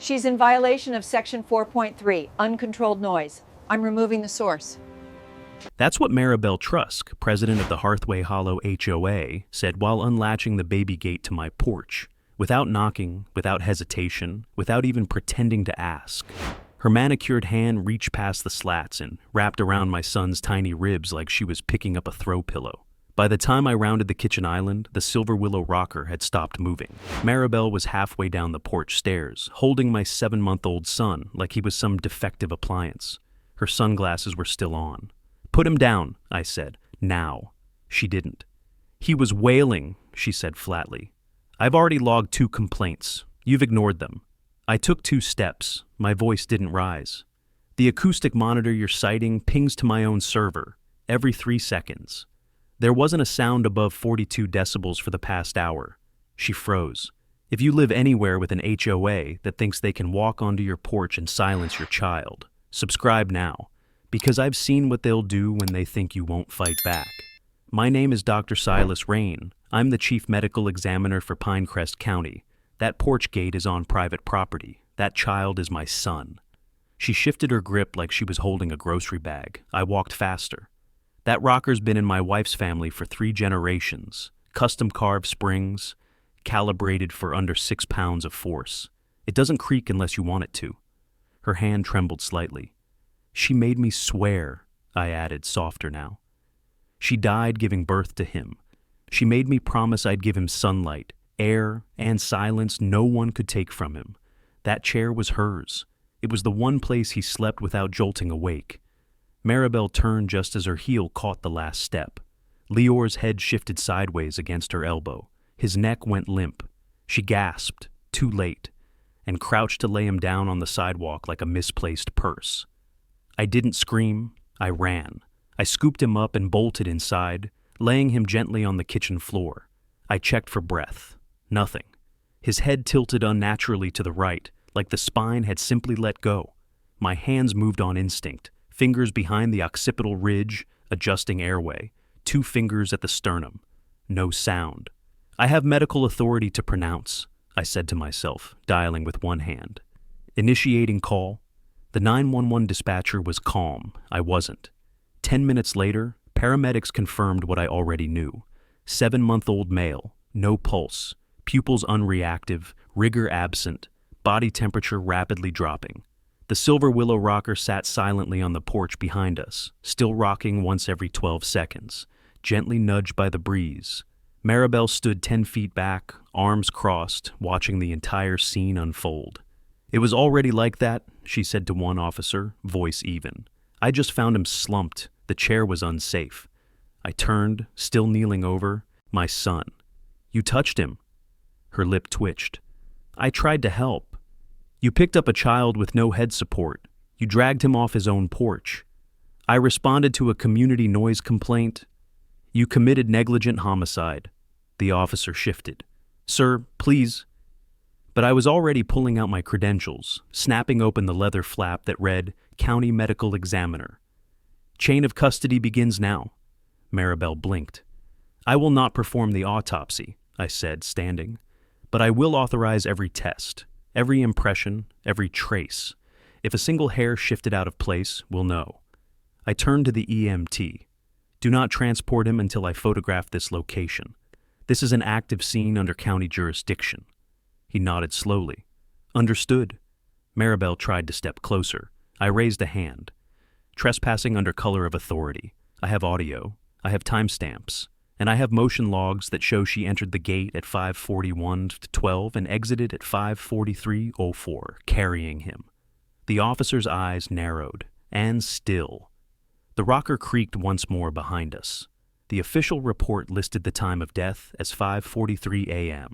She's in violation of Section 4.3, uncontrolled noise. I'm removing the source. That's what Maribel Trusk, president of the Hearthway Hollow HOA, said while unlatching the baby gate to my porch, without knocking, without hesitation, without even pretending to ask. Her manicured hand reached past the slats and wrapped around my son's tiny ribs like she was picking up a throw pillow. By the time I rounded the kitchen island, the silver willow rocker had stopped moving. Maribel was halfway down the porch stairs, holding my 7-month-old son like he was some defective appliance. Her sunglasses were still on. "Put him down," I said. "Now." She didn't. "He was wailing," she said flatly. "I've already logged 2 complaints. You've ignored them." I took 2 steps. My voice didn't rise. "The acoustic monitor you're citing pings to my own server, every 3 seconds. There wasn't a sound above 42 decibels for the past hour." She froze. "If you live anywhere with an HOA that thinks they can walk onto your porch and silence your child, subscribe now, because I've seen what they'll do when they think you won't fight back. My name is Dr. Silas Rain. I'm the chief medical examiner for Pinecrest County. That porch gate is on private property. That child is my son." She shifted her grip like she was holding a grocery bag. I walked faster. "That rocker's been in my wife's family for 3 generations. Custom-carved springs, calibrated for under 6 pounds of force. It doesn't creak unless you want it to." Her hand trembled slightly. "She made me swear," I added, softer now. "She died giving birth to him. She made me promise I'd give him sunlight, air, and silence no one could take from him. That chair was hers. It was the one place he slept without jolting awake." Maribel turned just as her heel caught the last step. Lior's head shifted sideways against her elbow. His neck went limp. She gasped, too late, and crouched to lay him down on the sidewalk like a misplaced purse. I didn't scream. I ran. I scooped him up and bolted inside, laying him gently on the kitchen floor. I checked for breath. Nothing. His head tilted unnaturally to the right, like the spine had simply let go. My hands moved on instinct, fingers behind the occipital ridge, adjusting airway, 2 fingers at the sternum. No sound. "I have medical authority to pronounce," I said to myself, dialing with one hand. Initiating call. The 911 dispatcher was calm. I wasn't. 10 minutes later, paramedics confirmed what I already knew. 7-month-old male, no pulse, pupils unreactive, rigor absent, body temperature rapidly dropping. The silver willow rocker sat silently on the porch behind us, still rocking once every 12 seconds, gently nudged by the breeze. Maribel stood 10 feet back, arms crossed, watching the entire scene unfold. "It was already like that," she said to one officer, voice even. "I just found him slumped. The chair was unsafe." I turned, still kneeling over, my son. "You touched him." Her lip twitched. "I tried to help. You picked up a child with no head support. You dragged him off his own porch. I responded to a community noise complaint. You committed negligent homicide." The officer shifted. "Sir, please." But I was already pulling out my credentials, snapping open the leather flap that read, "County Medical Examiner." "Chain of custody begins now." Maribel blinked. "I will not perform the autopsy," I said, standing. "But I will authorize every test, every impression, every trace. If a single hair shifted out of place, we'll know." I turned to the EMT. "Do not transport him until I photograph this location. This is an active scene under county jurisdiction." He nodded slowly. "Understood." Maribel tried to step closer. I raised a hand. "Trespassing under color of authority. I have audio. I have timestamps. And I have motion logs that show she entered the gate at 5:41:12 and exited at 5:43:04, carrying him." The officer's eyes narrowed, and still. The rocker creaked once more behind us. The official report listed the time of death as 5:43 a.m.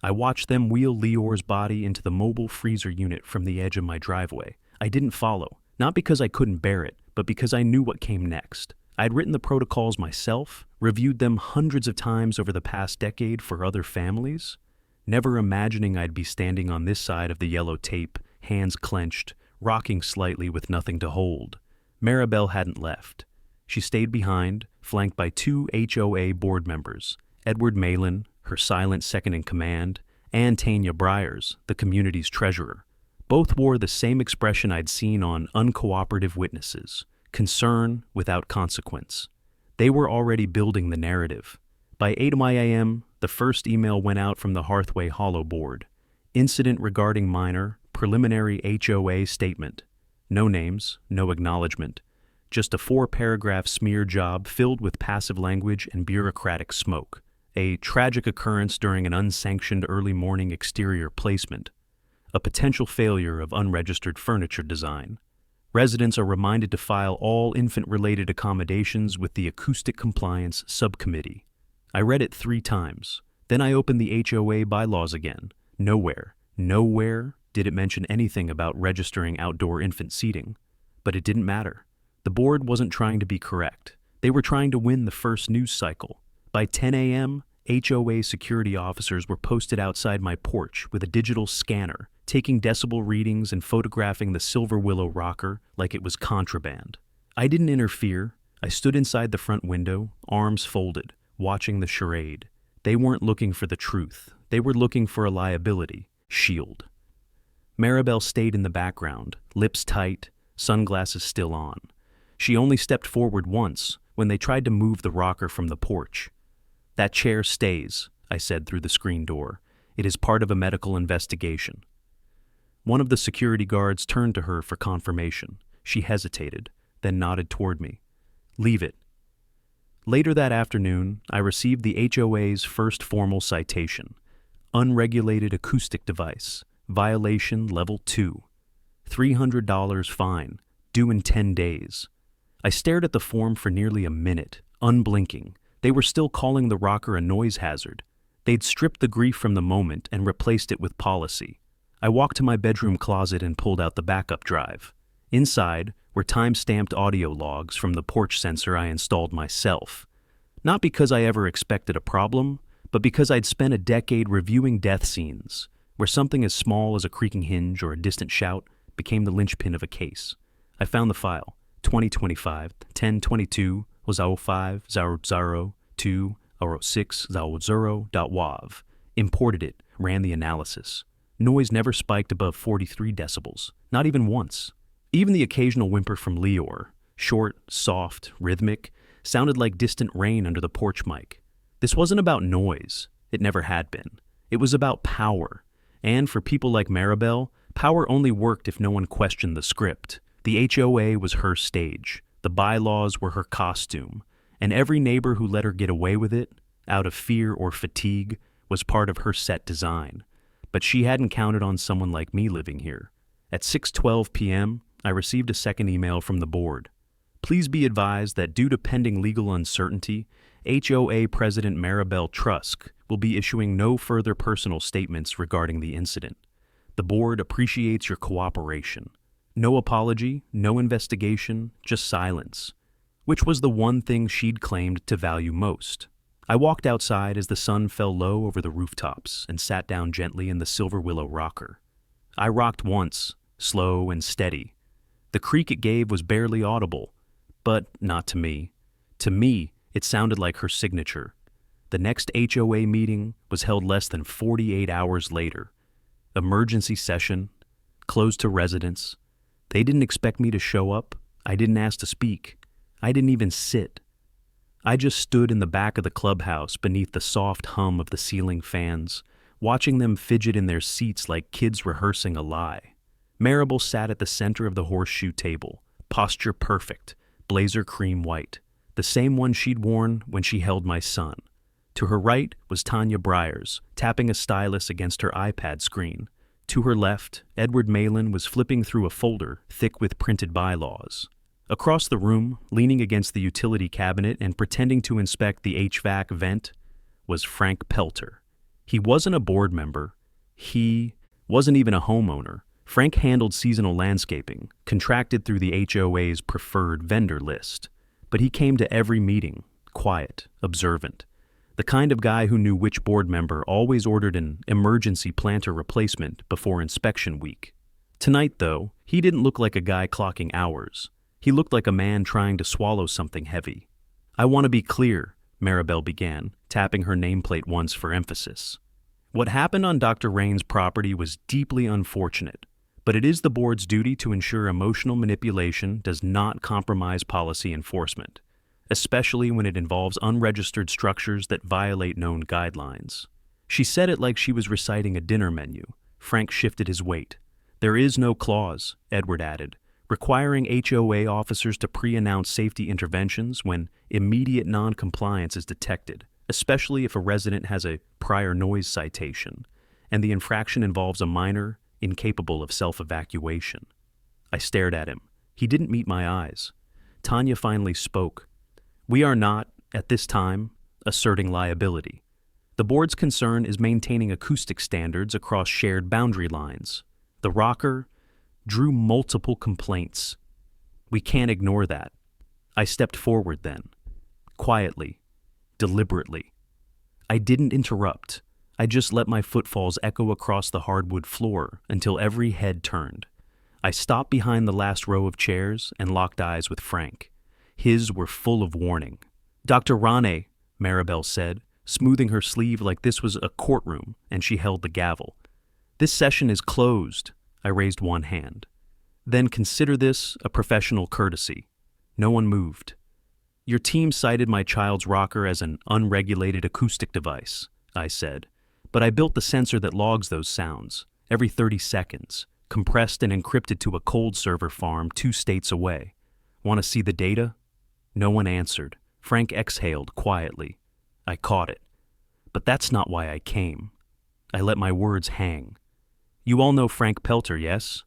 I watched them wheel Lior's body into the mobile freezer unit from the edge of my driveway. I didn't follow, not because I couldn't bear it, but because I knew what came next. I'd written the protocols myself, reviewed them hundreds of times over the past decade for other families, never imagining I'd be standing on this side of the yellow tape, hands clenched, rocking slightly with nothing to hold. Maribel hadn't left. She stayed behind, flanked by 2 HOA board members, Edward Malin, her silent second-in-command, and Tanya Briers, the community's treasurer. Both wore the same expression I'd seen on uncooperative witnesses: concern without consequence. They were already building the narrative. By 8 a.m., the first email went out from the Hearthway Hollow board. Incident regarding minor, preliminary HOA statement. No names, no acknowledgement. Just a 4-paragraph smear job filled with passive language and bureaucratic smoke. A tragic occurrence during an unsanctioned early morning exterior placement. A potential failure of unregistered furniture design. Residents are reminded to file all infant-related accommodations with the Acoustic Compliance Subcommittee. I read it 3 times. Then I opened the HOA bylaws again. Nowhere did it mention anything about registering outdoor infant seating. But it didn't matter. The board wasn't trying to be correct. They were trying to win the first news cycle. By 10 a.m., HOA security officers were posted outside my porch with a digital scanner, taking decibel readings and photographing the Silver Willow rocker like it was contraband. I didn't interfere. I stood inside the front window, arms folded, watching the charade. They weren't looking for the truth. They were looking for a liability shield. Maribel stayed in the background, lips tight, sunglasses still on. She only stepped forward once when they tried to move the rocker from the porch. "That chair stays," I said through the screen door. "It is part of a medical investigation." One of the security guards turned to her for confirmation. She hesitated, then nodded toward me. "Leave it." Later that afternoon, I received the HOA's first formal citation. Unregulated acoustic device, violation level 2. $300 fine, due in 10 days. I stared at the form for nearly a minute, unblinking. They were still calling the rocker a noise hazard. They'd stripped the grief from the moment and replaced it with policy. I walked to my bedroom closet and pulled out the backup drive. Inside were time-stamped audio logs from the porch sensor I installed myself. Not because I ever expected a problem, but because I'd spent a decade reviewing death scenes, where something as small as a creaking hinge or a distant shout became the linchpin of a case. I found the file, 2025 1022 05 00 2 06 00.wav. Imported it, ran the analysis. Noise never spiked above 43 decibels, not even once. Even the occasional whimper from Leor, short, soft, rhythmic, sounded like distant rain under the porch mic. This wasn't about noise. It never had been. It was about power. And for people like Maribel, power only worked if no one questioned the script. The HOA was her stage. The bylaws were her costume. And every neighbor who let her get away with it, out of fear or fatigue, was part of her set design. But she hadn't counted on someone like me living here. At 6:12 p.m., I received a second email from the board. Please be advised that due to pending legal uncertainty, HOA President Maribel Trusk will be issuing no further personal statements regarding the incident. The board appreciates your cooperation. No apology, no investigation, just silence, which was the one thing she'd claimed to value most. I walked outside as the sun fell low over the rooftops and sat down gently in the Silver Willow rocker. I rocked once, slow and steady. The creak it gave was barely audible, but not to me. To me, it sounded like her signature. The next HOA meeting was held less than 48 hours later. Emergency session, closed to residents. They didn't expect me to show up. I didn't ask to speak. I didn't even sit. I just stood in the back of the clubhouse beneath the soft hum of the ceiling fans, watching them fidget in their seats like kids rehearsing a lie. Maribel sat at the center of the horseshoe table, posture perfect, blazer cream white, the same one she'd worn when she held my son. To her right was Tanya Briers, tapping a stylus against her iPad screen. To her left, Edward Malin was flipping through a folder thick with printed bylaws. Across the room, leaning against the utility cabinet and pretending to inspect the HVAC vent, was Frank Pelter. He wasn't a board member. He wasn't even a homeowner. Frank handled seasonal landscaping, contracted through the HOA's preferred vendor list. But he came to every meeting, quiet, observant. The kind of guy who knew which board member always ordered an emergency planter replacement before inspection week. Tonight, though, he didn't look like a guy clocking hours. He looked like a man trying to swallow something heavy. "I want to be clear," Maribel began, tapping her nameplate once for emphasis. "What happened on Dr. Rain's property was deeply unfortunate, But it is the board's duty to ensure emotional manipulation does not compromise policy enforcement, especially when it involves unregistered structures that violate known guidelines. She said it like she was reciting a dinner menu. Frank shifted his weight. There is no clause, Edward added, requiring HOA officers to pre-announce safety interventions when immediate non-compliance is detected, especially if a resident has a prior noise citation, and the infraction involves a minor incapable of self-evacuation. I stared at him. He didn't meet my eyes. Tanya finally spoke. We are not, at this time, asserting liability. The board's concern is maintaining acoustic standards across shared boundary lines. The rocker drew multiple complaints. We can't ignore that. I stepped forward then, quietly, deliberately. I didn't interrupt. I just let my footfalls echo across the hardwood floor until every head turned. I stopped behind the last row of chairs and locked eyes with Frank. His were full of warning. Dr. Rane, Maribel said, smoothing her sleeve like this was a courtroom, and she held the gavel. This session is closed. I raised one hand. Then consider this a professional courtesy. No one moved. Your team cited my child's rocker as an unregulated acoustic device, I said, but I built the sensor that logs those sounds, every 30 seconds, compressed and encrypted to a cold server farm 2 states away. Want to see the data? No one answered. Frank exhaled quietly. I caught it. But that's not why I came. I let my words hang. You all know Frank Pelter, yes?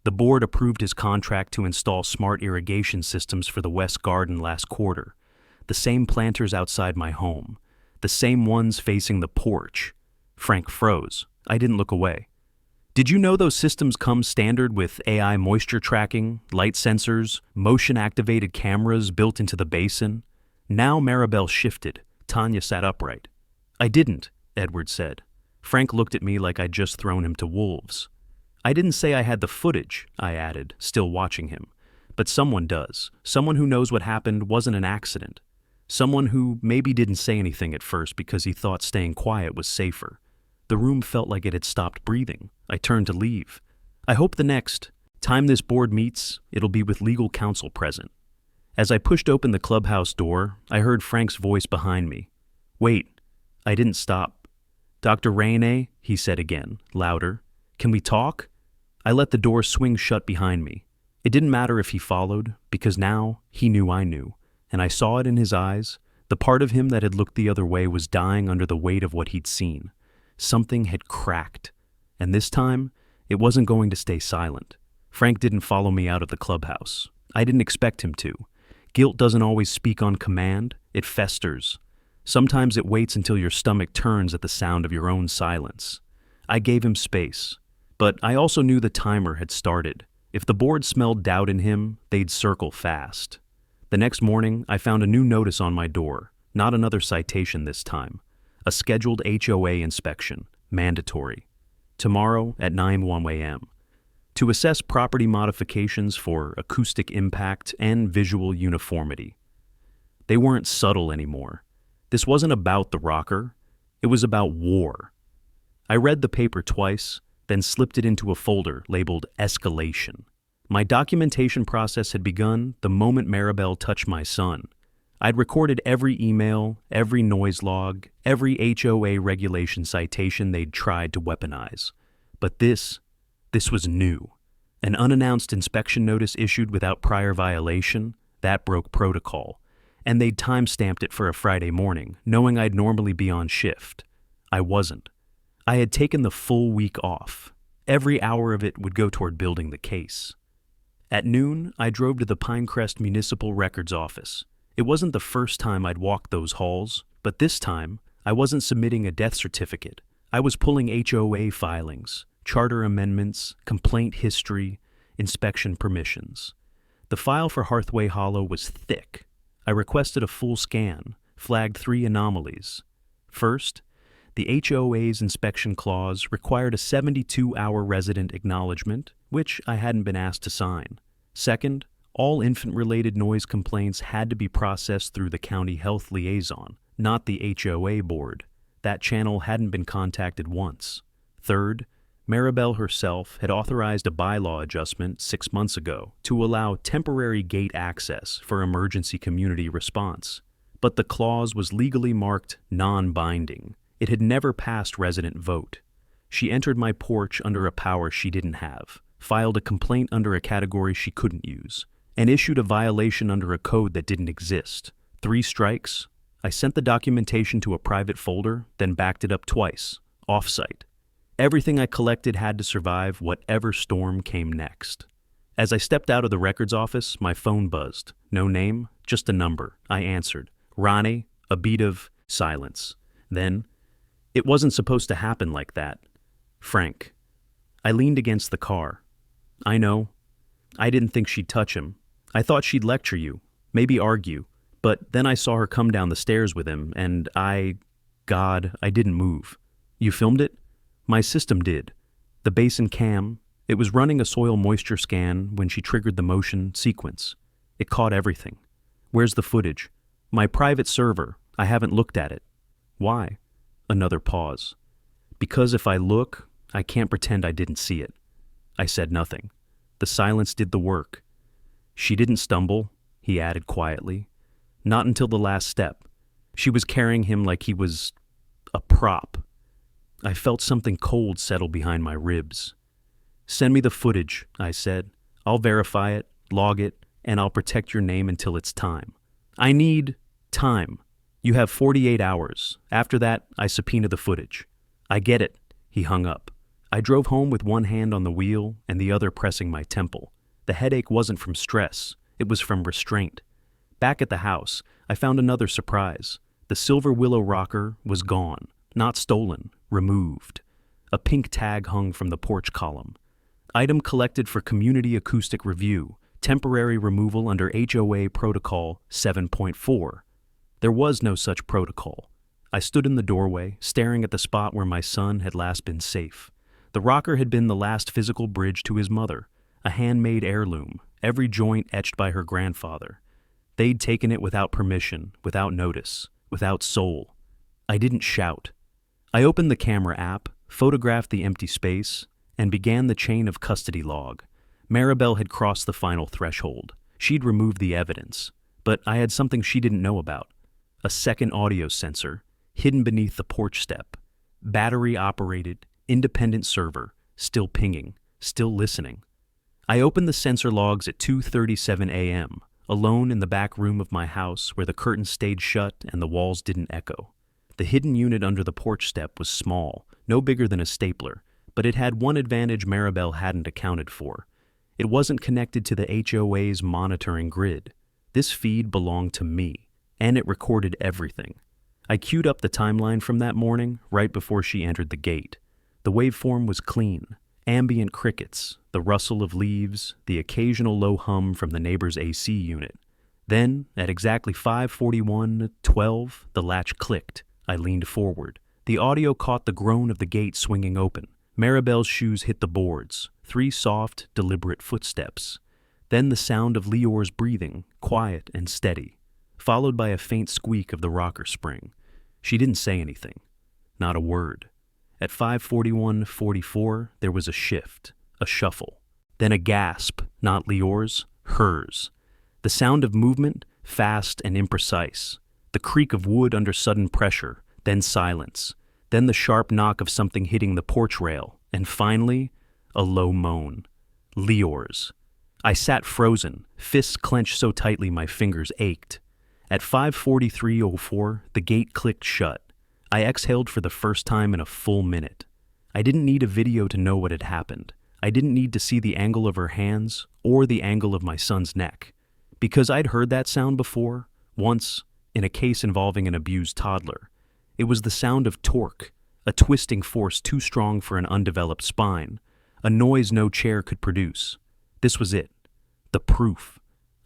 The board approved his contract to install smart irrigation systems for the West Garden last quarter. The same planters outside my home. The same ones facing the porch. Frank froze. I didn't look away. Did you know those systems come standard with AI moisture tracking, light sensors, motion-activated cameras built into the basin? Now Maribel shifted. Tanya sat upright. I didn't, Edward said. Frank looked at me like I'd just thrown him to wolves. I didn't say I had the footage, I added, still watching him. But someone does. Someone who knows what happened wasn't an accident. Someone who maybe didn't say anything at first because he thought staying quiet was safer. The room felt like it had stopped breathing. I turned to leave. I hope the next time this board meets, it'll be with legal counsel present. As I pushed open the clubhouse door, I heard Frank's voice behind me. Wait, I didn't stop. Dr. Rane, he said again, louder. Can we talk? I let the door swing shut behind me. It didn't matter if he followed, because now he knew I knew, and I saw it in his eyes. The part of him that had looked the other way was dying under the weight of what he'd seen. Something had cracked, and this time, it wasn't going to stay silent. Frank didn't follow me out of the clubhouse. I didn't expect him to. Guilt doesn't always speak on command, it festers. Sometimes it waits until your stomach turns at the sound of your own silence. I gave him space, but I also knew the timer had started. If the board smelled doubt in him, they'd circle fast. The next morning, I found a new notice on my door, not another citation this time. A scheduled HOA inspection, mandatory. Tomorrow at 9 a.m. To assess property modifications for acoustic impact and visual uniformity. They weren't subtle anymore. This wasn't about the rocker. It was about war. I read the paper twice, then slipped it into a folder labeled Escalation. My documentation process had begun the moment Maribel touched my son. I'd recorded every email, every noise log, every HOA regulation citation they'd tried to weaponize. But this was new. An unannounced inspection notice issued without prior violation, that broke protocol. And they'd time-stamped it for a Friday morning, knowing I'd normally be on shift. I wasn't. I had taken the full week off. Every hour of it would go toward building the case. At noon, I drove to the Pinecrest Municipal Records office. It wasn't the first time I'd walked those halls, but this time, I wasn't submitting a death certificate. I was pulling HOA filings, charter amendments, complaint history, inspection permissions. The file for Hearthway Hollow was thick. I requested a full scan, flagged 3 anomalies. First, the HOA's inspection clause required a 72-hour resident acknowledgement, which I hadn't been asked to sign. Second, all infant-related noise complaints had to be processed through the county health liaison, not the HOA board. That channel hadn't been contacted once. Third, Maribel herself had authorized a bylaw adjustment 6 months ago to allow temporary gate access for emergency community response. But the clause was legally marked non-binding. It had never passed resident vote. She entered my porch under a power she didn't have, filed a complaint under a category she couldn't use, and issued a violation under a code that didn't exist. 3 strikes. I sent the documentation to a private folder, then backed it up twice, off-site. Everything I collected had to survive whatever storm came next. As I stepped out of the records office, my phone buzzed. No name, just a number. I answered. Ronnie, a beat of silence. Then, it wasn't supposed to happen like that. Frank. I leaned against the car. I know. I didn't think she'd touch him. I thought she'd lecture you, maybe argue. But then I saw her come down the stairs with him, and God, I didn't move. You filmed it? My system did. The basin cam, it was running a soil moisture scan when she triggered the motion sequence. It caught everything. Where's the footage? My private server. I haven't looked at it. Why? Another pause. Because if I look, I can't pretend I didn't see it. I said nothing. The silence did the work. She didn't stumble, he added quietly. Not until the last step. She was carrying him like he was a prop. I felt something cold settle behind my ribs. Send me the footage, I said. I'll verify it, log it, and I'll protect your name until it's time. I need time. You have 48 hours. After that, I subpoena the footage. I get it. He hung up. I drove home with one hand on the wheel and the other pressing my temple. The headache wasn't from stress. It was from restraint. Back at the house, I found another surprise. The silver willow rocker was gone. Not stolen. Removed. A pink tag hung from the porch column. Item collected for community acoustic review. Temporary removal under HOA Protocol 7.4. There was no such protocol. I stood in the doorway, staring at the spot where my son had last been safe. The rocker had been the last physical bridge to his mother, a handmade heirloom, every joint etched by her grandfather. They'd taken it without permission, without notice, without soul. I didn't shout. I opened the camera app, photographed the empty space, and began the chain of custody log. Maribel had crossed the final threshold. She'd removed the evidence, but I had something she didn't know about. A second audio sensor, hidden beneath the porch step. Battery-operated, independent server, still pinging, still listening. I opened the sensor logs at 2:37 a.m., alone in the back room of my house where the curtains stayed shut and the walls didn't echo. The hidden unit under the porch step was small, no bigger than a stapler, but it had one advantage Maribel hadn't accounted for. It wasn't connected to the HOA's monitoring grid. This feed belonged to me, and it recorded everything. I queued up the timeline from that morning, right before she entered the gate. The waveform was clean. Ambient crickets, the rustle of leaves, the occasional low hum from the neighbor's AC unit. Then, at exactly 5:41:12, the latch clicked. I leaned forward. The audio caught the groan of the gate swinging open. Maribel's shoes hit the boards. 3 soft, deliberate footsteps. Then the sound of Lior's breathing, quiet and steady, followed by a faint squeak of the rocker spring. She didn't say anything. Not a word. At 5:41:44, there was a shift, a shuffle. Then a gasp, not Lior's, hers. The sound of movement, fast and imprecise. The creak of wood under sudden pressure, then silence. Then the sharp knock of something hitting the porch rail, and finally, a low moan. Lior's. I sat frozen, fists clenched so tightly my fingers ached. At 5:43:04, the gate clicked shut. I exhaled for the first time in a full minute. I didn't need a video to know what had happened. I didn't need to see the angle of her hands or the angle of my son's neck. Because I'd heard that sound before, once, in a case involving an abused toddler. It was the sound of torque, a twisting force too strong for an undeveloped spine, a noise no chair could produce. This was it. The proof.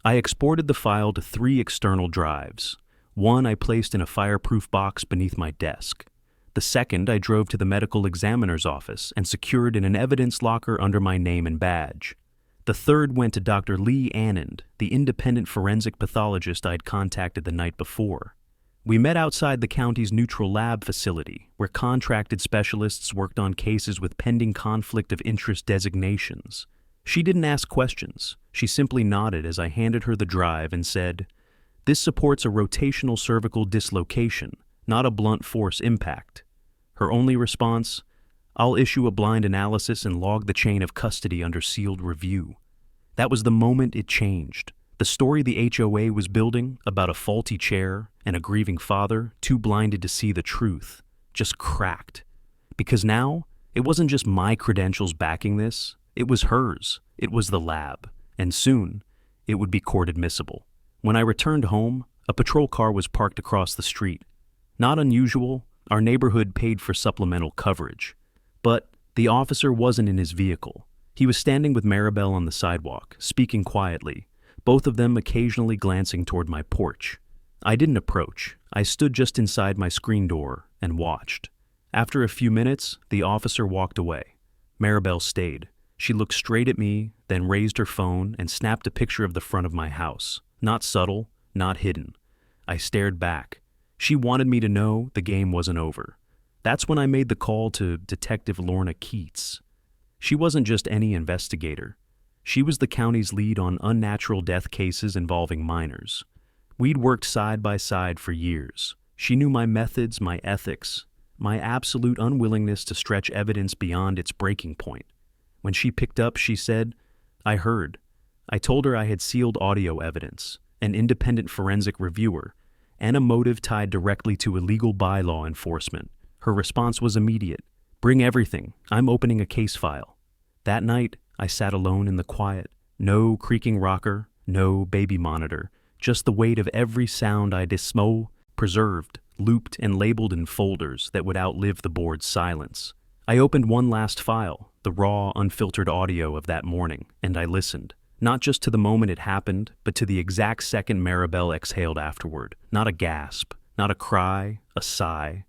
I exported the file to 3 external drives. One I placed in a fireproof box beneath my desk. The second I drove to the medical examiner's office and secured in an evidence locker under my name and badge. The third went to Dr. Lee Anand, the independent forensic pathologist I'd contacted the night before. We met outside the county's neutral lab facility, where contracted specialists worked on cases with pending conflict of interest designations. She didn't ask questions. She simply nodded as I handed her the drive and said, "This supports a rotational cervical dislocation, not a blunt force impact." Her only response, "I'll issue a blind analysis and log the chain of custody under sealed review." That was the moment it changed. The story the HOA was building about a faulty chair and a grieving father, too blinded to see the truth, just cracked. Because now, it wasn't just my credentials backing this, it was hers, it was the lab, and soon, it would be court admissible. When I returned home, a patrol car was parked across the street. Not unusual, our neighborhood paid for supplemental coverage. But the officer wasn't in his vehicle. He was standing with Maribel on the sidewalk, speaking quietly, both of them occasionally glancing toward my porch. I didn't approach. I stood just inside my screen door and watched. After a few minutes, the officer walked away. Maribel stayed. She looked straight at me, then raised her phone and snapped a picture of the front of my house. Not subtle, not hidden. I stared back. She wanted me to know the game wasn't over. That's when I made the call to Detective Lorna Keats. She wasn't just any investigator. She was the county's lead on unnatural death cases involving minors. We'd worked side by side for years. She knew my methods, my ethics, my absolute unwillingness to stretch evidence beyond its breaking point. When she picked up, she said, "I heard." I told her I had sealed audio evidence, an independent forensic reviewer, and a motive tied directly to illegal bylaw enforcement. Her response was immediate. "Bring everything. I'm opening a case file." That night, I sat alone in the quiet. No creaking rocker, no baby monitor, just the weight of every sound I preserved, looped, and labeled in folders that would outlive the board's silence. I opened one last file, the raw, unfiltered audio of that morning, and I listened. Not just to the moment it happened, but to the exact second Maribel exhaled afterward. Not a gasp, not a cry, a sigh,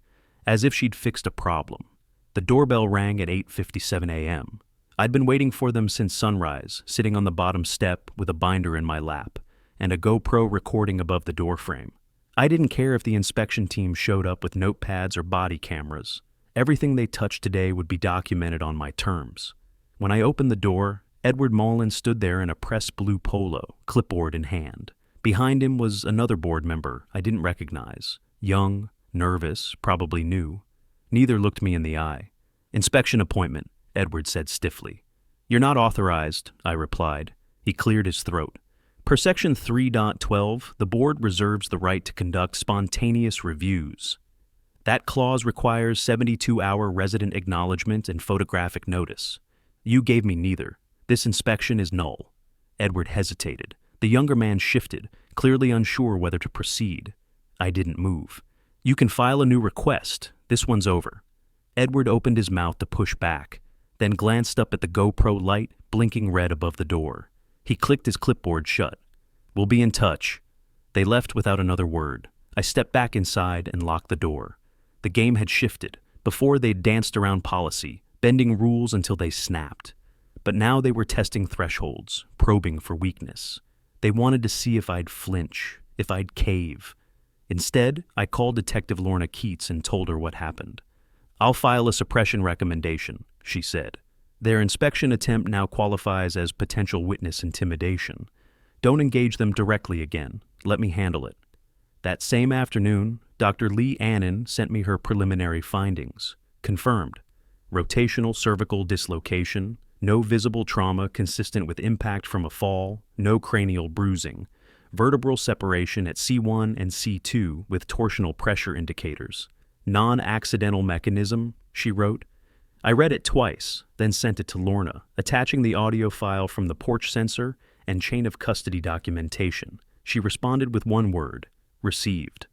as if she'd fixed a problem. The doorbell rang at 8:57 a.m. I'd been waiting for them since sunrise, sitting on the bottom step with a binder in my lap and a GoPro recording above the doorframe. I didn't care if the inspection team showed up with notepads or body cameras. Everything they touched today would be documented on my terms. When I opened the door, Edward Mullen stood there in a pressed blue polo, clipboard in hand. Behind him was another board member I didn't recognize. Young, nervous, probably new. Neither looked me in the eye. "Inspection appointment," Edward said stiffly. "You're not authorized," I replied. He cleared his throat. Per Section 3.12, the board reserves the right to conduct spontaneous reviews. That clause requires 72-hour resident acknowledgement and photographic notice. You gave me neither. This inspection is null. Edward hesitated. The younger man shifted, clearly unsure whether to proceed. I didn't move. "You can file a new request. This one's over." Edward opened his mouth to push back, then glanced up at the GoPro light, blinking red above the door. He clicked his clipboard shut. "We'll be in touch." They left without another word. I stepped back inside and locked the door. The game had shifted. Before, they'd danced around policy, bending rules until they snapped. But now they were testing thresholds, probing for weakness. They wanted to see if I'd flinch, if I'd cave. Instead, I called Detective Lorna Keats and told her what happened. "I'll file a suppression recommendation," she said. "Their inspection attempt now qualifies as potential witness intimidation. Don't engage them directly again. Let me handle it." That same afternoon, Dr. Lee Annan sent me her preliminary findings. Confirmed. Rotational cervical dislocation, no visible trauma consistent with impact from a fall, no cranial bruising, vertebral separation at C1 and C2 with torsional pressure indicators. Non-accidental mechanism, she wrote. I read it twice, then sent it to Lorna, attaching the audio file from the porch sensor and chain of custody documentation. She responded with one word, received.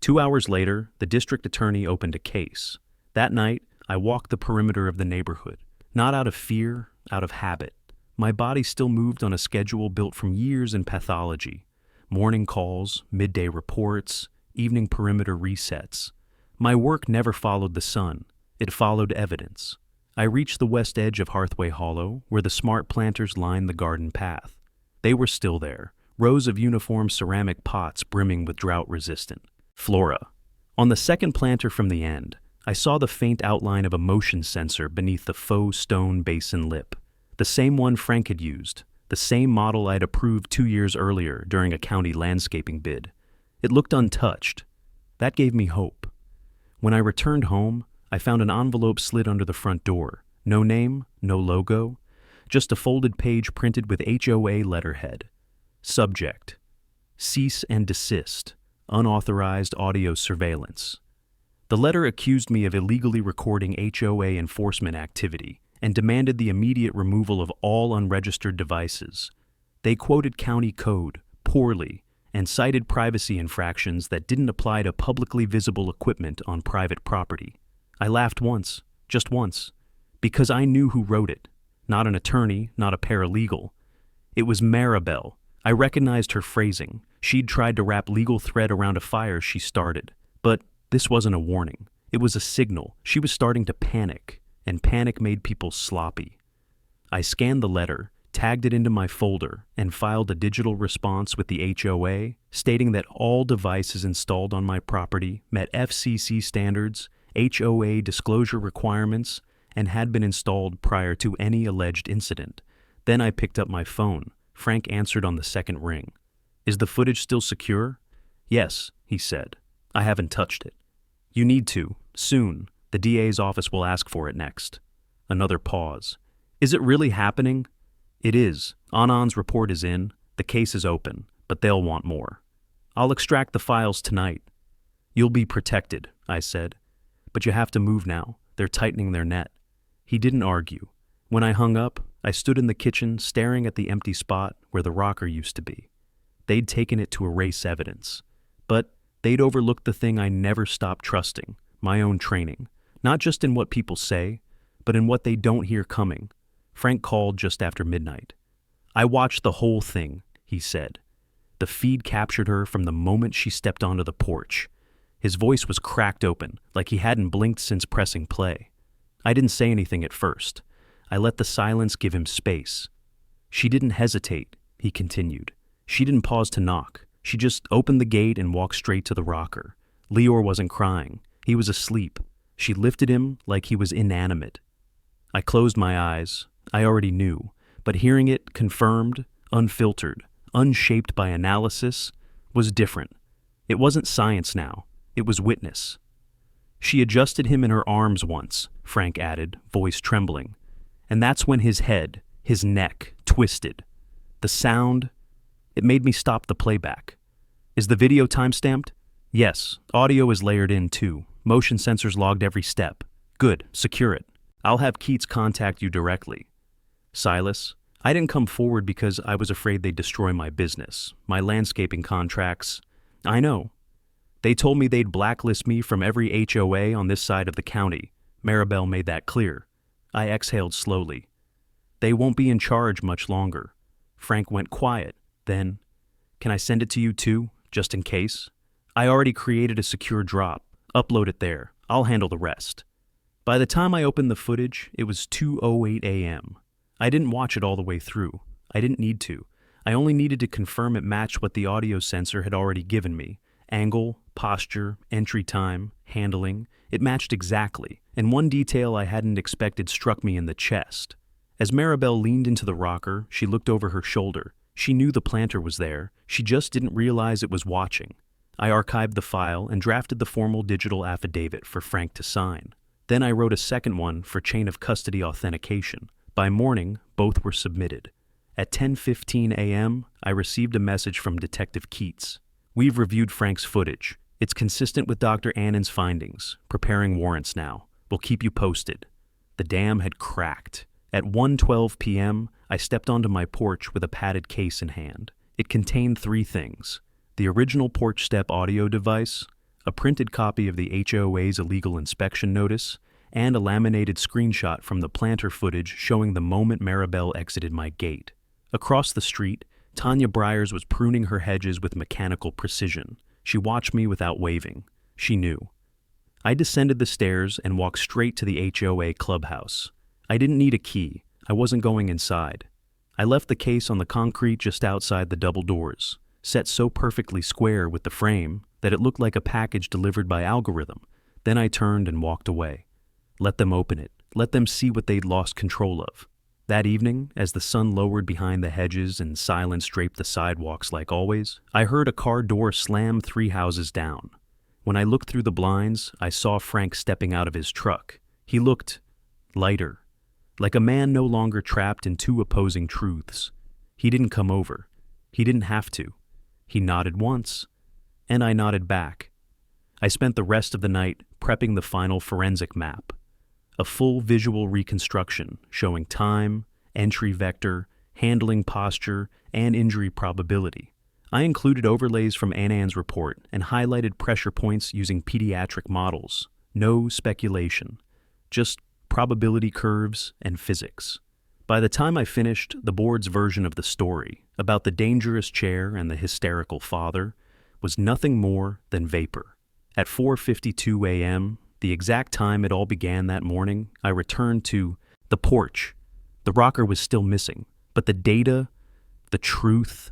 2 hours later, the district attorney opened a case. That night, I walked the perimeter of the neighborhood, not out of fear, out of habit. My body still moved on a schedule built from years in pathology. Morning calls, midday reports, evening perimeter resets. My work never followed the sun. It followed evidence. I reached the west edge of Hearthway Hollow, where the smart planters lined the garden path. They were still there, rows of uniform ceramic pots brimming with drought-resistant. Flora. On the second planter from the end, I saw the faint outline of a motion sensor beneath the faux stone basin lip. The same one Frank had used, the same model I'd approved 2 years earlier during a county landscaping bid. It looked untouched. That gave me hope. When I returned home, I found an envelope slid under the front door. No name, no logo, just a folded page printed with HOA letterhead. Subject: Cease and desist. Unauthorized audio surveillance. The letter accused me of illegally recording HOA enforcement activity and demanded the immediate removal of all unregistered devices. They quoted county code poorly and cited privacy infractions that didn't apply to publicly visible equipment on private property. I laughed once, just once, because I knew who wrote it. Not an attorney, not a paralegal. It was Maribel. I recognized her phrasing. She'd tried to wrap legal thread around a fire she started. But this wasn't a warning. It was a signal. She was starting to panic, and panic made people sloppy. I scanned the letter, tagged it into my folder, and filed a digital response with the HOA, stating that all devices installed on my property met FCC standards, HOA disclosure requirements, and had been installed prior to any alleged incident. Then I picked up my phone. Frank answered on the second ring. "Is the footage still secure?" "Yes," he said. "I haven't touched it." "You need to. Soon. The DA's office will ask for it next." Another pause. "Is it really happening?" "It is. Anand's report is in. The case is open, but they'll want more. I'll extract the files tonight." "You'll be protected," I said. "But you have to move now. They're tightening their net." He didn't argue. When I hung up, I stood in the kitchen staring at the empty spot where the rocker used to be. They'd taken it to erase evidence. But they'd overlooked the thing I never stopped trusting, my own training. Not just in what people say, but in what they don't hear coming. Frank called just after midnight. "I watched the whole thing," he said. The feed captured her from the moment she stepped onto the porch. His voice was cracked open, like he hadn't blinked since pressing play. I didn't say anything at first. I let the silence give him space. "She didn't hesitate," he continued. "She didn't pause to knock. She just opened the gate and walked straight to the rocker. Leor wasn't crying. He was asleep. She lifted him like he was inanimate." I closed my eyes. I already knew, but hearing it confirmed, unfiltered, unshaped by analysis, was different. It wasn't science now. It was witness. "She adjusted him in her arms once," Frank added, voice trembling. "And that's when his head, his neck, twisted. The sound, it made me stop the playback." "Is the video timestamped?" "Yes. Audio is layered in too. Motion sensors logged every step." "Good. Secure it. I'll have Keats contact you directly." "Silas, I didn't come forward because I was afraid they'd destroy my business, my landscaping contracts." "I know. They told me they'd blacklist me from every HOA on this side of the county." Maribel made that clear. I exhaled slowly. "They won't be in charge much longer." Frank went quiet. Then, "Can I send it to you too, just in case?" "I already created a secure drop. Upload it there. I'll handle the rest." By the time I opened the footage, it was 2:08 a.m. I didn't watch it all the way through. I didn't need to. I only needed to confirm it matched what the audio sensor had already given me. Angle, posture, entry time, handling. It matched exactly, and one detail I hadn't expected struck me in the chest. As Maribel leaned into the rocker, she looked over her shoulder. She knew the planter was there. She just didn't realize it was watching. I archived the file and drafted the formal digital affidavit for Frank to sign. Then I wrote a second one for chain of custody authentication. By morning, both were submitted. At 10:15 a.m., I received a message from Detective Keats. "We've reviewed Frank's footage. It's consistent with Dr. Annan's findings. Preparing warrants now. We'll keep you posted." The dam had cracked. At 1:12 p.m., I stepped onto my porch with a padded case in hand. It contained 3 things: the original porch step audio device, a printed copy of the HOA's illegal inspection notice, and a laminated screenshot from the planter footage showing the moment Maribel exited my gate. Across the street, Tanya Briers was pruning her hedges with mechanical precision. She watched me without waving. She knew. I descended the stairs and walked straight to the HOA clubhouse. I didn't need a key. I wasn't going inside. I left the case on the concrete just outside the double doors, set so perfectly square with the frame, that it looked like a package delivered by algorithm. Then I turned and walked away. Let them open it. Let them see what they'd lost control of. That evening, as the sun lowered behind the hedges and silence draped the sidewalks like always, I heard a car door slam 3 houses down. When I looked through the blinds, I saw Frank stepping out of his truck. He looked lighter, like a man no longer trapped in 2 opposing truths. He didn't come over. He didn't have to. He nodded once, and I nodded back. I spent the rest of the night prepping the final forensic map. A full visual reconstruction showing time, entry vector, handling posture, and injury probability. I included overlays from Anand's report and highlighted pressure points using pediatric models. No speculation, just probability curves and physics. By the time I finished, the board's version of the story about the dangerous chair and the hysterical father was nothing more than vapor. At 4:52 a.m., the exact time it all began that morning, I returned to the porch. The rocker was still missing, but the data, the truth,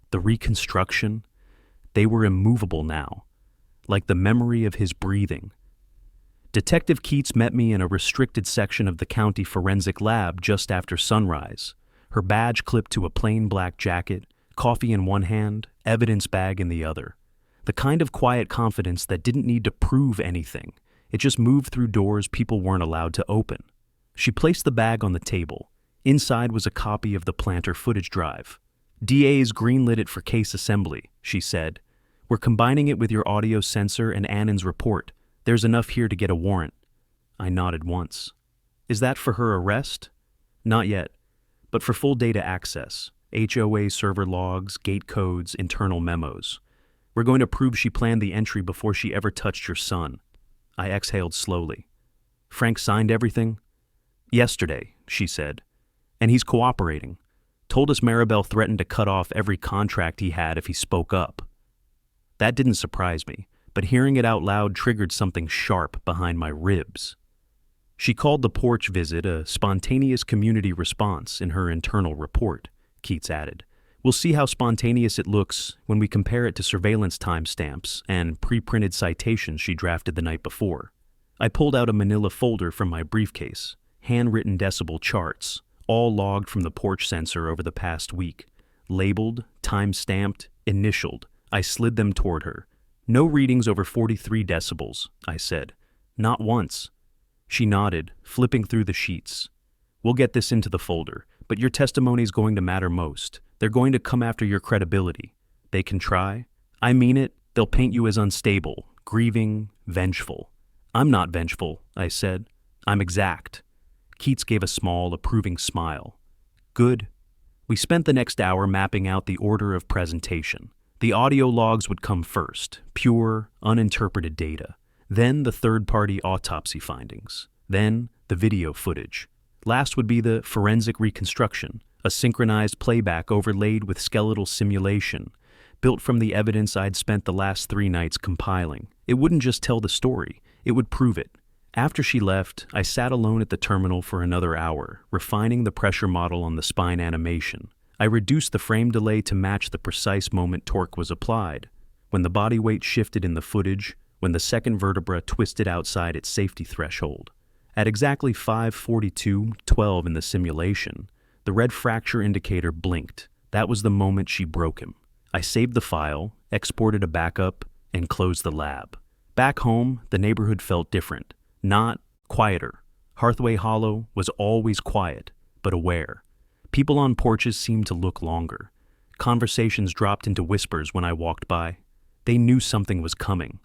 the reconstruction, they were immovable now, like the memory of his breathing. Detective Keats met me in a restricted section of the county forensic lab just after sunrise, her badge clipped to a plain black jacket, coffee in one hand, evidence bag in the other. The kind of quiet confidence that didn't need to prove anything. It just moved through doors people weren't allowed to open. She placed the bag on the table. Inside was a copy of the planter footage drive. DA's greenlit it for case assembly, she said. We're combining it with your audio sensor and Annan's report. There's enough here to get a warrant. I nodded once. Is that for her arrest? Not yet, but for full data access. HOA server logs, gate codes, internal memos. We're going to prove she planned the entry before she ever touched your son. I exhaled slowly. Frank signed everything? Yesterday, she said. And he's cooperating. Told us Maribel threatened to cut off every contract he had if he spoke up. That didn't surprise me, but hearing it out loud triggered something sharp behind my ribs. She called the porch visit a spontaneous community response in her internal report, Keats added. We'll see how spontaneous it looks when we compare it to surveillance timestamps and pre-printed citations she drafted the night before. I pulled out a manila folder from my briefcase, handwritten decibel charts, all logged from the porch sensor over the past week. Labeled, time-stamped, initialed. I slid them toward her. No readings over 43 decibels, I said. Not once. She nodded, flipping through the sheets. We'll get this into the folder, but your testimony's going to matter most. They're going to come after your credibility. They can try. I mean it. They'll paint you as unstable, grieving, vengeful. I'm not vengeful, I said. I'm exact. Keats gave a small, approving smile. Good. We spent the next hour mapping out the order of presentation. The audio logs would come first, pure, uninterpreted data. Then the third-party autopsy findings. Then the video footage. Last would be the forensic reconstruction, a synchronized playback overlaid with skeletal simulation, built from the evidence I'd spent the last 3 nights compiling. It wouldn't just tell the story, it would prove it. After she left, I sat alone at the terminal for another hour, refining the pressure model on the spine animation. I reduced the frame delay to match the precise moment torque was applied, when the body weight shifted in the footage, when the second vertebra twisted outside its safety threshold. At exactly 5:42:12 in the simulation, the red fracture indicator blinked. That was the moment she broke him. I saved the file, exported a backup, and closed the lab. Back home, the neighborhood felt different. Not quieter. Hearthway Hollow was always quiet, but aware. People on porches seemed to look longer. Conversations dropped into whispers when I walked by. They knew something was coming.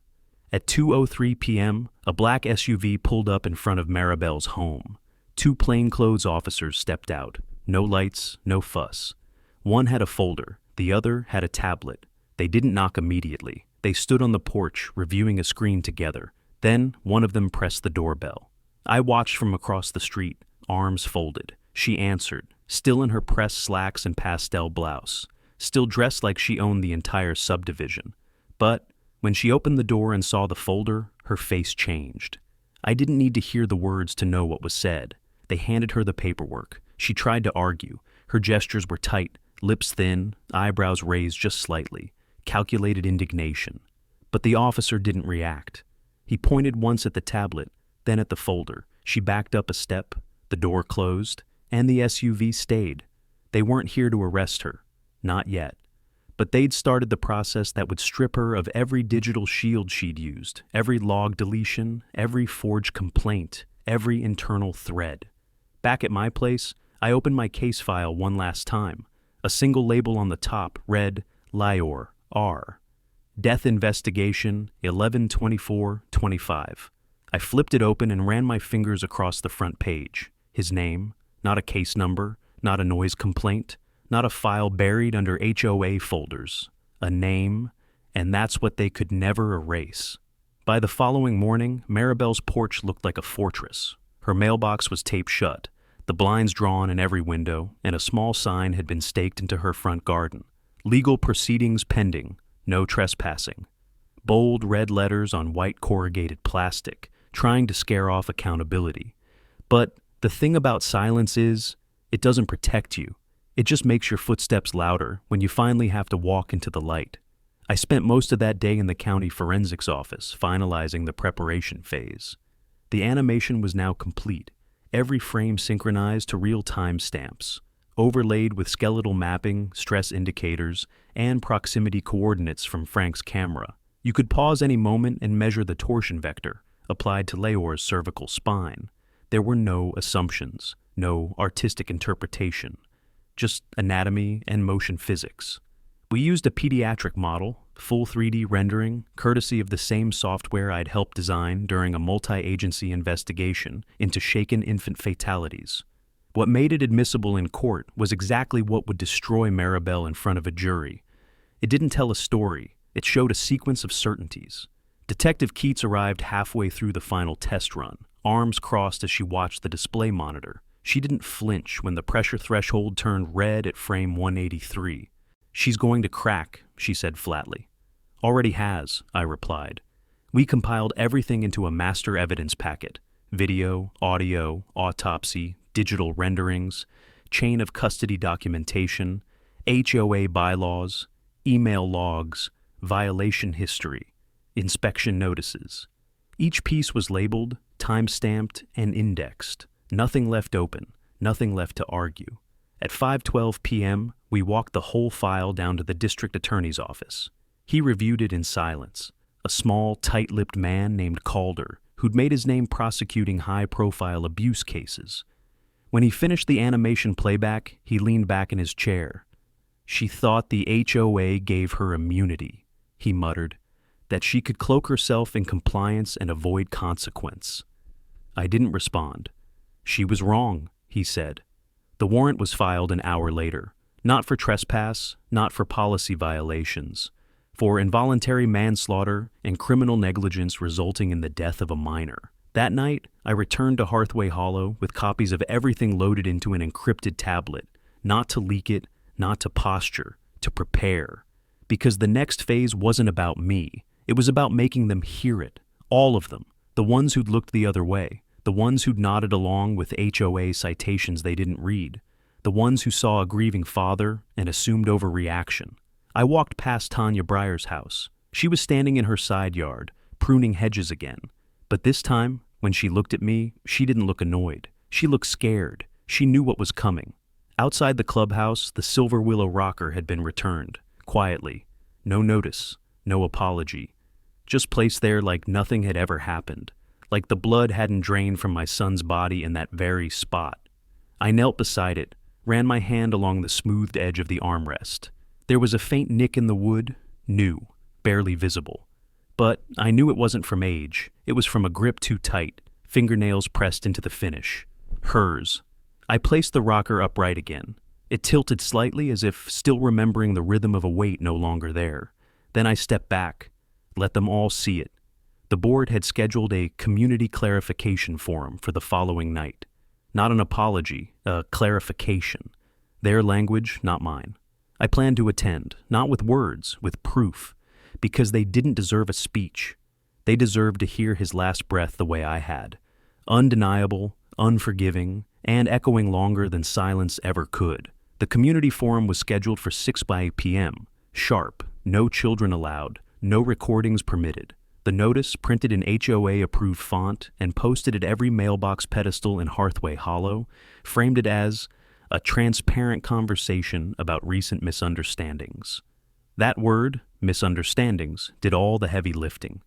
At 2:03 p.m., a black SUV pulled up in front of Maribel's home. 2 plainclothes officers stepped out. No lights, no fuss. One had a folder, the other had a tablet. They didn't knock immediately. They stood on the porch, reviewing a screen together. Then one of them pressed the doorbell. I watched from across the street, arms folded. She answered, still in her pressed slacks and pastel blouse, still dressed like she owned the entire subdivision. But when she opened the door and saw the folder, her face changed. I didn't need to hear the words to know what was said. They handed her the paperwork. She tried to argue. Her gestures were tight, lips thin, eyebrows raised just slightly, calculated indignation. But the officer didn't react. He pointed once at the tablet, then at the folder. She backed up a step, the door closed, and the SUV stayed. They weren't here to arrest her. Not yet. But they'd started the process that would strip her of every digital shield she'd used, every log deletion, every forged complaint, every internal thread. Back at my place, I opened my case file one last time. A single label on the top read Lior R. Death Investigation 11/24/25. I flipped it open and ran my fingers across the front page. His name, not a case number, not a noise complaint, not a file buried under HOA folders. A name, and that's what they could never erase. By the following morning, Maribel's porch looked like a fortress. Her mailbox was taped shut, the blinds drawn in every window, and a small sign had been staked into her front garden. Legal proceedings pending, no trespassing. Bold red letters on white corrugated plastic, trying to scare off accountability. But the thing about silence is, it doesn't protect you. It just makes your footsteps louder when you finally have to walk into the light. I spent most of that day in the county forensics office, finalizing the preparation phase. The animation was now complete, every frame synchronized to real time stamps, overlaid with skeletal mapping, stress indicators, and proximity coordinates from Frank's camera. You could pause any moment and measure the torsion vector applied to Leor's cervical spine. There were no assumptions, no artistic interpretation, just anatomy and motion physics. We used a pediatric model, full 3D rendering, courtesy of the same software I'd helped design during a multi-agency investigation into shaken infant fatalities. What made it admissible in court was exactly what would destroy Maribel in front of a jury. It didn't tell a story, it showed a sequence of certainties. Detective Keats arrived halfway through the final test run, arms crossed as she watched the display monitor. She didn't flinch when the pressure threshold turned red at frame 183. "She's going to crack," she said flatly. "Already has," I replied. We compiled everything into a master evidence packet: video, audio, autopsy, digital renderings, chain of custody documentation, HOA bylaws, email logs, violation history, inspection notices. Each piece was labeled, time-stamped, and indexed. Nothing left open, nothing left to argue. At 5:12 p.m., we walked the whole file down to the district attorney's office. He reviewed it in silence. A small, tight-lipped man named Calder, who'd made his name prosecuting high-profile abuse cases. When he finished the animation playback, he leaned back in his chair. "She thought the HOA gave her immunity," he muttered, "that she could cloak herself in compliance and avoid consequence." I didn't respond. "She was wrong," he said. The warrant was filed an hour later, not for trespass, not for policy violations, for involuntary manslaughter and criminal negligence resulting in the death of a minor. That night, I returned to Hearthway Hollow with copies of everything loaded into an encrypted tablet, not to leak it, not to posture, to prepare. Because the next phase wasn't about me. It was about making them hear it, all of them, the ones who'd looked the other way, the ones who'd nodded along with HOA citations they didn't read, the ones who saw a grieving father and assumed overreaction. I walked past Tanya Breyer's house. She was standing in her side yard, pruning hedges again. But this time, when she looked at me, she didn't look annoyed. She looked scared. She knew what was coming. Outside the clubhouse, the silver willow rocker had been returned, quietly. No notice, no apology. Just placed there like nothing had ever happened, like the blood hadn't drained from my son's body in that very spot. I knelt beside it, ran my hand along the smoothed edge of the armrest. There was a faint nick in the wood, new, barely visible. But I knew it wasn't from age. It was from a grip too tight, fingernails pressed into the finish. Hers. I placed the rocker upright again. It tilted slightly as if still remembering the rhythm of a weight no longer there. Then I stepped back, let them all see it. The board had scheduled a community clarification forum for the following night. Not an apology, a clarification. Their language, not mine. I planned to attend, not with words, with proof, because they didn't deserve a speech. They deserved to hear his last breath the way I had. Undeniable, unforgiving, and echoing longer than silence ever could. The community forum was scheduled for 6 by 8 p.m. Sharp, no children allowed, no recordings permitted. The notice, printed in HOA-approved font and posted at every mailbox pedestal in Hearthway Hollow, framed it as a transparent conversation about recent misunderstandings. That word, misunderstandings, did all the heavy lifting.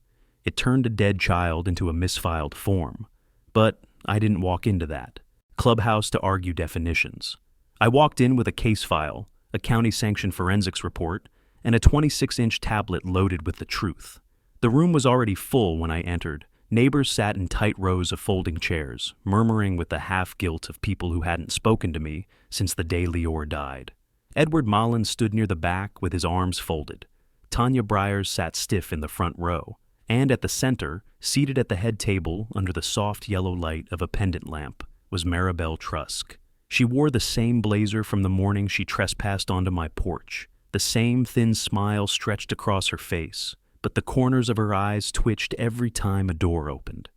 It turned a dead child into a misfiled form. But I didn't walk into that. Clubhouse to argue definitions. I walked in with a case file, a county-sanctioned forensics report, and a 26-inch tablet loaded with the truth. The room was already full when I entered. Neighbors sat in tight rows of folding chairs, murmuring with the half-guilt of people who hadn't spoken to me since the day Lior died. Edward Mullins stood near the back with his arms folded. Tanya Briers sat stiff in the front row. And at the center, seated at the head table under the soft yellow light of a pendant lamp, was Maribel Trusk. She wore the same blazer from the morning she trespassed onto my porch. The same thin smile stretched across her face, but the corners of her eyes twitched every time a door opened.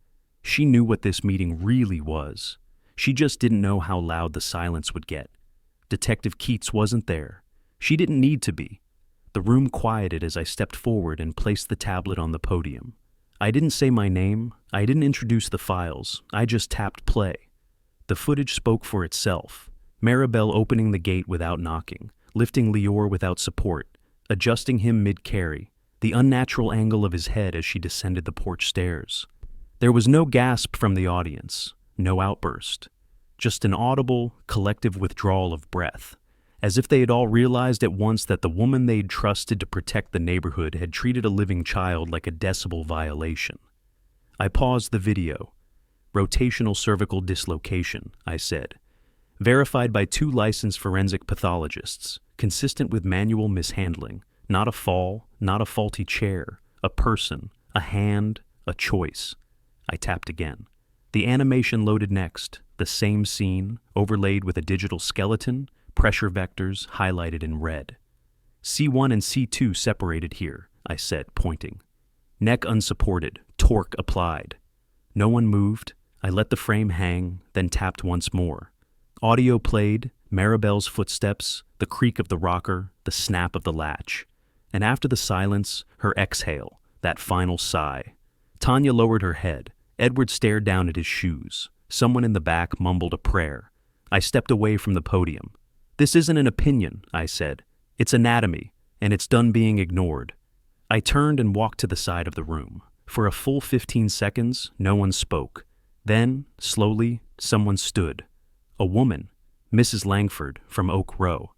She knew what this meeting really was. She just didn't know how loud the silence would get. Detective Keats wasn't there. She didn't need to be. The room quieted as I stepped forward and placed the tablet on the podium. I didn't say my name. I didn't introduce the files. I just tapped play. The footage spoke for itself. Maribel opening the gate without knocking, lifting Lior without support, adjusting him mid-carry, the unnatural angle of his head as she descended the porch stairs. There was no gasp from the audience, no outburst, just an audible, collective withdrawal of breath, as if they had all realized at once that the woman they'd trusted to protect the neighborhood had treated a living child like a decibel violation. I paused the video. Rotational cervical dislocation, I said. Verified by 2 licensed forensic pathologists, consistent with manual mishandling. Not a fall, not a faulty chair, a person, a hand, a choice. I tapped again. The animation loaded next, the same scene, overlaid with a digital skeleton, pressure vectors highlighted in red. C1 and C2 separated here, I said, pointing. Neck unsupported, torque applied. No one moved. I let the frame hang, then tapped once more. Audio played, Maribel's footsteps, the creak of the rocker, the snap of the latch. And after the silence, her exhale, that final sigh. Tanya lowered her head. Edward stared down at his shoes. Someone in the back mumbled a prayer. I stepped away from the podium. This isn't an opinion, I said. It's anatomy, and it's done being ignored. I turned and walked to the side of the room. For a full 15 seconds, no one spoke. Then, slowly, someone stood. A woman, Mrs. Langford, from Oak Row.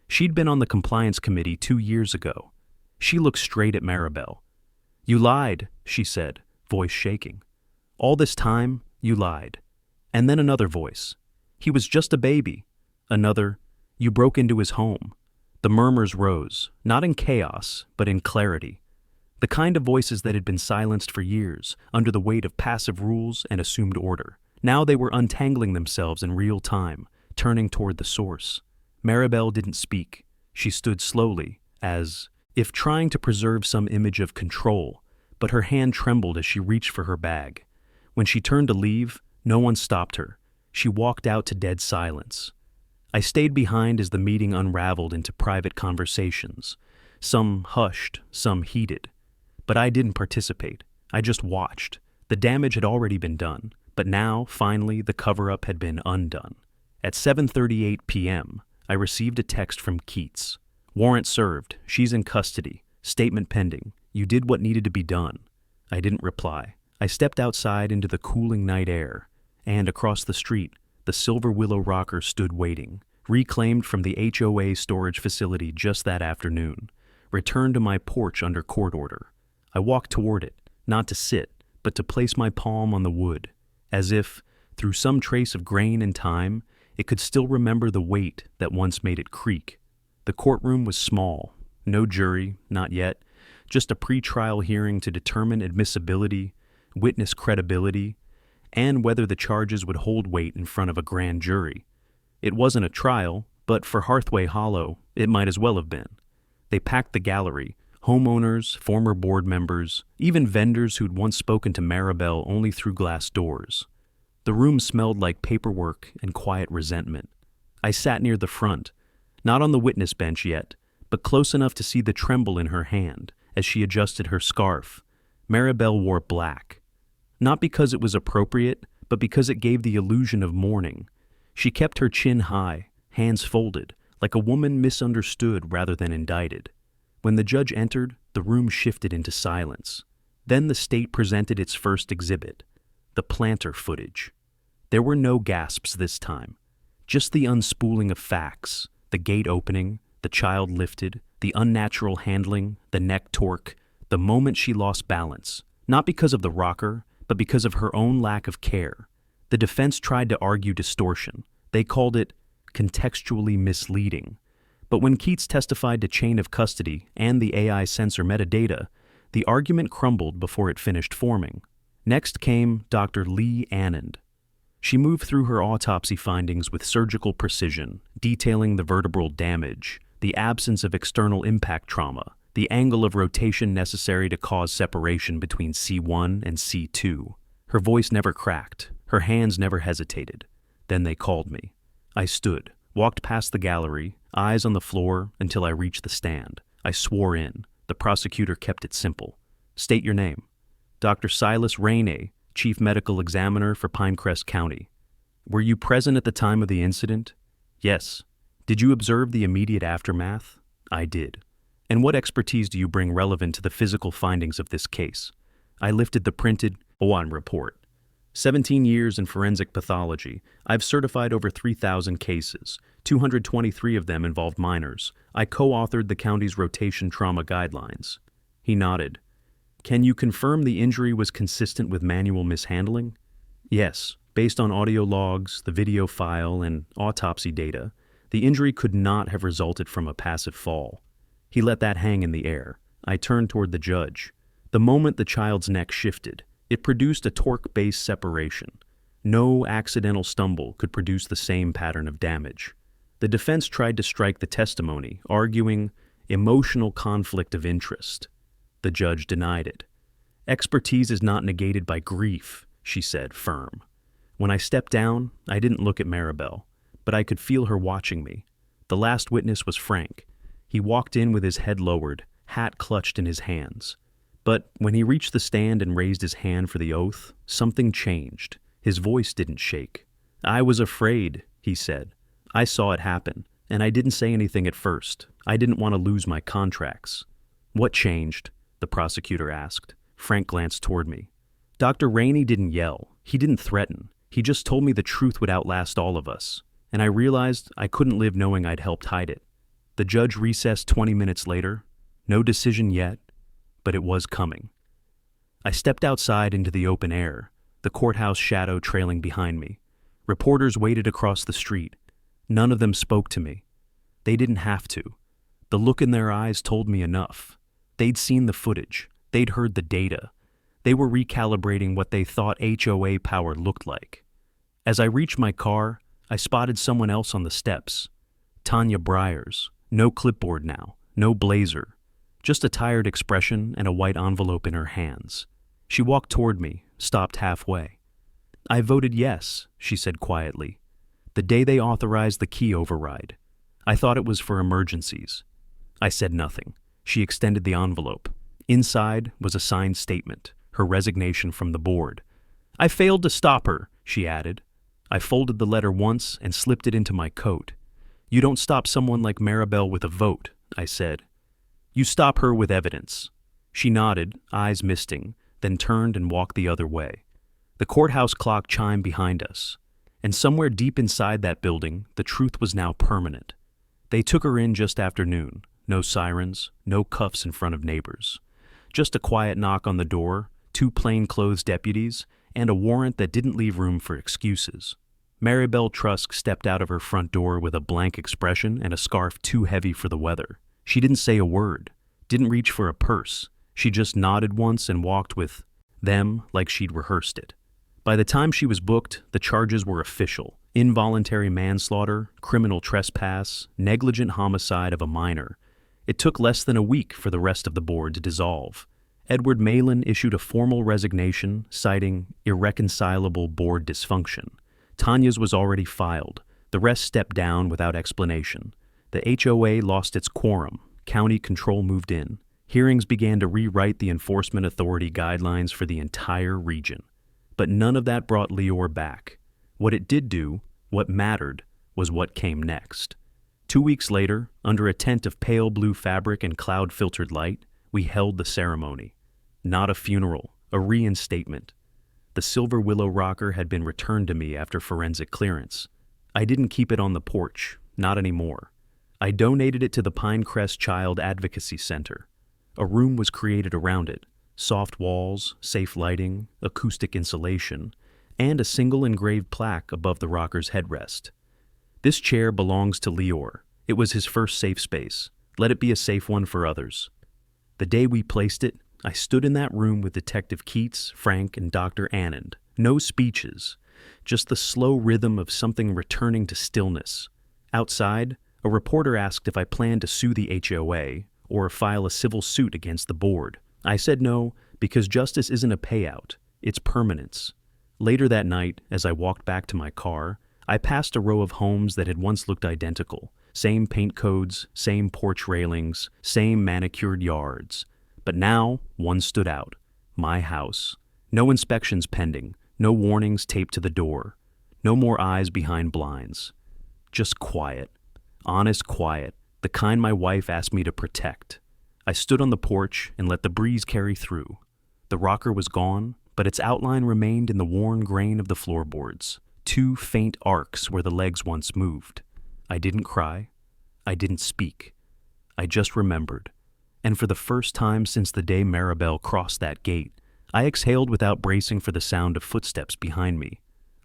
She'd been on the compliance committee 2 years ago. She looked straight at Maribel. You lied, she said, voice shaking. All this time, you lied. And then another voice. He was just a baby. Another, you broke into his home. The murmurs rose, not in chaos, but in clarity. The kind of voices that had been silenced for years, under the weight of passive rules and assumed order. Now they were untangling themselves in real time, turning toward the source. Maribel didn't speak. She stood slowly, as if trying to preserve some image of control, but her hand trembled as she reached for her bag. When she turned to leave, no one stopped her. She walked out to dead silence. I stayed behind as the meeting unraveled into private conversations, some hushed, some heated. But I didn't participate. I just watched. The damage had already been done, but now, finally, the cover-up had been undone. At 7:38 p.m., I received a text from Keats. Warrant served. She's in custody. Statement pending. You did what needed to be done. I didn't reply. I stepped outside into the cooling night air, and across the street, the silver willow rocker stood waiting, reclaimed from the HOA storage facility just that afternoon, returned to my porch under court order. I walked toward it, not to sit, but to place my palm on the wood, as if, through some trace of grain and time, it could still remember the weight that once made it creak. The courtroom was small, no jury, not yet, just a pre-trial hearing to determine admissibility, witness credibility, and whether the charges would hold weight in front of a grand jury. It wasn't a trial, but for Hearthway Hollow, it might as well have been. They packed the gallery, homeowners, former board members, even vendors who'd once spoken to Maribel only through glass doors. The room smelled like paperwork and quiet resentment. I sat near the front, not on the witness bench yet, but close enough to see the tremble in her hand as she adjusted her scarf. Maribel wore black. Not because it was appropriate, but because it gave the illusion of mourning. She kept her chin high, hands folded, like a woman misunderstood rather than indicted. When the judge entered, the room shifted into silence. Then the state presented its first exhibit, the planter footage. There were no gasps this time, just the unspooling of facts, the gate opening, the child lifted, the unnatural handling, the neck torque, the moment she lost balance, not because of the rocker, but because of her own lack of care. The defense tried to argue distortion. They called it contextually misleading. But when Keats testified to chain of custody and the AI sensor metadata, the argument crumbled before it finished forming. Next came Dr. Lee Anand. She moved through her autopsy findings with surgical precision, detailing the vertebral damage, the absence of external impact trauma, the angle of rotation necessary to cause separation between C1 and C2. Her voice never cracked. Her hands never hesitated. Then they called me. I stood, walked past the gallery, eyes on the floor until I reached the stand. I swore in. The prosecutor kept it simple. State your name. Dr. Silas Rainey, Chief Medical Examiner for Pinecrest County. Were you present at the time of the incident? Yes. Did you observe the immediate aftermath? I did. And what expertise do you bring relevant to the physical findings of this case? I lifted the printed HOA report. 17 years in forensic pathology. I've certified over 3,000 cases. 223 of them involved minors. I co-authored the county's rotation trauma guidelines. He nodded. Can you confirm the injury was consistent with manual mishandling? Yes. Based on audio logs, the video file, and autopsy data, the injury could not have resulted from a passive fall. He let that hang in the air. I turned toward the judge. The moment the child's neck shifted, it produced a torque-based separation. No accidental stumble could produce the same pattern of damage. The defense tried to strike the testimony, arguing emotional conflict of interest. The judge denied it. Expertise is not negated by grief, she said, firm. When I stepped down, I didn't look at Maribel, but I could feel her watching me. The last witness was Frank. He walked in with his head lowered, hat clutched in his hands. But when he reached the stand and raised his hand for the oath, something changed. His voice didn't shake. I was afraid, he said. I saw it happen, and I didn't say anything at first. I didn't want to lose my contracts. What changed? The prosecutor asked. Frank glanced toward me. Dr. Rainey didn't yell. He didn't threaten. He just told me the truth would outlast all of us. And I realized I couldn't live knowing I'd helped hide it. The judge recessed 20 minutes later. No decision yet, but it was coming. I stepped outside into the open air, the courthouse shadow trailing behind me. Reporters waited across the street. None of them spoke to me. They didn't have to. The look in their eyes told me enough. They'd seen the footage. They'd heard the data. They were recalibrating what they thought HOA power looked like. As I reached my car, I spotted someone else on the steps. Tanya Briers. No clipboard now. No blazer. Just a tired expression and a white envelope in her hands. She walked toward me, stopped halfway. I voted yes, she said quietly. The day they authorized the key override. I thought it was for emergencies. I said nothing. She extended the envelope. Inside was a signed statement, her resignation from the board. I failed to stop her, she added. I folded the letter once and slipped it into my coat. You don't stop someone like Maribel with a vote, I said. You stop her with evidence. She nodded, eyes misting, then turned and walked the other way. The courthouse clock chimed behind us, and somewhere deep inside that building, the truth was now permanent. They took her in just after noon. No sirens, no cuffs in front of neighbors. Just a quiet knock on the door, 2 plainclothes deputies, and a warrant that didn't leave room for excuses. Maribel Trusk stepped out of her front door with a blank expression and a scarf too heavy for the weather. She didn't say a word, didn't reach for a purse. She just nodded once and walked with them like she'd rehearsed it. By the time she was booked, the charges were official. Involuntary manslaughter, criminal trespass, negligent homicide of a minor. It took less than a week for the rest of the board to dissolve. Edward Malin issued a formal resignation, citing irreconcilable board dysfunction. Tanya's was already filed. The rest stepped down without explanation. The HOA lost its quorum. County control moved in. Hearings began to rewrite the Enforcement Authority guidelines for the entire region. But none of that brought Lior back. What it did do, what mattered, was what came next. 2 weeks later, under a tent of pale blue fabric and cloud-filtered light, we held the ceremony. Not a funeral, a reinstatement. The silver willow rocker had been returned to me after forensic clearance. I didn't keep it on the porch, not anymore. I donated it to the Pinecrest Child Advocacy Center. A room was created around it, soft walls, safe lighting, acoustic insulation, and a single engraved plaque above the rocker's headrest. This chair belongs to Lior. It was his first safe space. Let it be a safe one for others. The day we placed it, I stood in that room with Detective Keats, Frank, and Dr. Anand. No speeches, just the slow rhythm of something returning to stillness. Outside, a reporter asked if I planned to sue the HOA or file a civil suit against the board. I said no, because justice isn't a payout, it's permanence. Later that night, as I walked back to my car, I passed a row of homes that had once looked identical. Same paint codes, same porch railings, same manicured yards. But now, one stood out. My house. No inspections pending, no warnings taped to the door. No more eyes behind blinds. Just quiet. Honest quiet, the kind my wife asked me to protect. I stood on the porch and let the breeze carry through. The rocker was gone, but its outline remained in the worn grain of the floorboards. 2 faint arcs where the legs once moved. I didn't cry. I didn't speak. I just remembered. And for the first time since the day Maribel crossed that gate, I exhaled without bracing for the sound of footsteps behind me.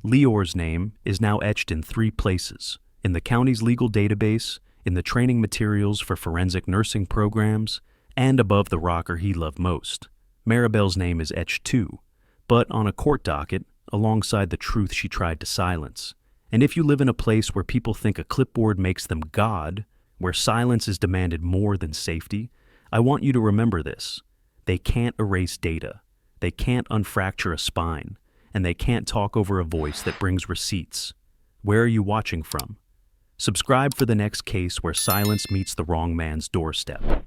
Lior's name is now etched in 3 places: in the county's legal database, in the training materials for forensic nursing programs, and above the rocker he loved most. Maribel's name is etched too, but on a court docket, alongside the truth she tried to silence. And if you live in a place where people think a clipboard makes them God, where silence is demanded more than safety, I want you to remember this. They can't erase data. They can't unfracture a spine. And they can't talk over a voice that brings receipts. Where are you watching from? Subscribe for the next case where silence meets the wrong man's doorstep.